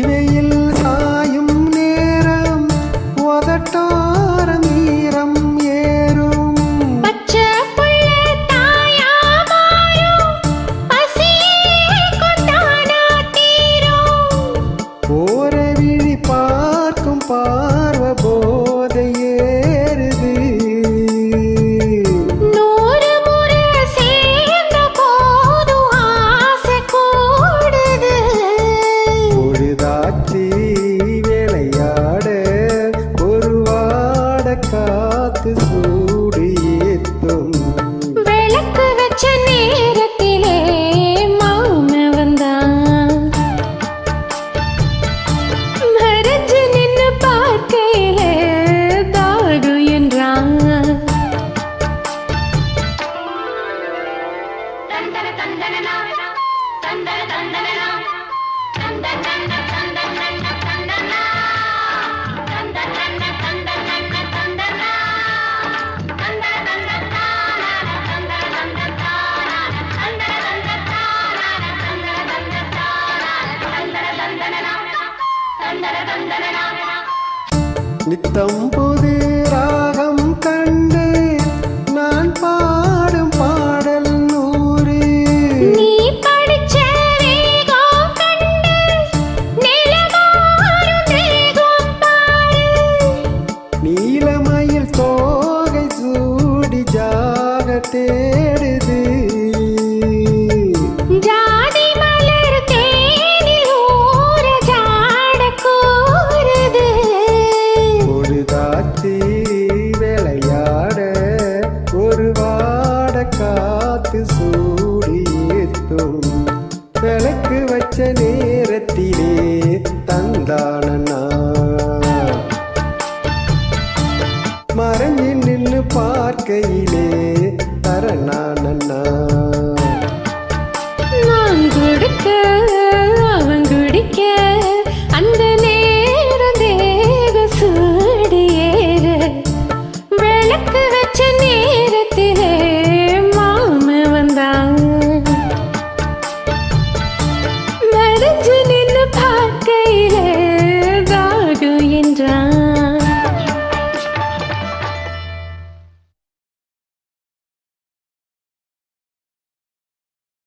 வெயில் சாயும் நேரம் உதட்டார நீரம் ஏறும். பச்சை புள்ள தாயா மாறும், பசியே கொண்டானா தீரும். போற விழி பார்க்கும் பார்வ போதை ஏறுது. 100 முறை சேர்ந்த போதும் ஆசை கூடுது. பொழுதாச்சி விளையாட ஒரு வாட காத்து சூடு ஏத்தும். விளக்கு வச்ச நேரத்திலே மாம வந்தான். மறைஞ்சு நின்னு பார்க்கையிலே தாகு என்றான். நித்தம் புது ராகம் கண்டு நான் பாடும் பாடல் 100. நீ படிச்ச வேகம் கண்டு நிலவாரும் தேகம் பாரு. நீலமயில் தோகை சூடி ஜாக தேடுது. ஜாதி மலர் தேனில் ஊற ஜாட கூறுது. பொழுதாச்சி விளையாட ஒரு வாட காத்து சூடி ஏத்தும். விளக்கு வச்ச நேரத்திலே தந்தாள்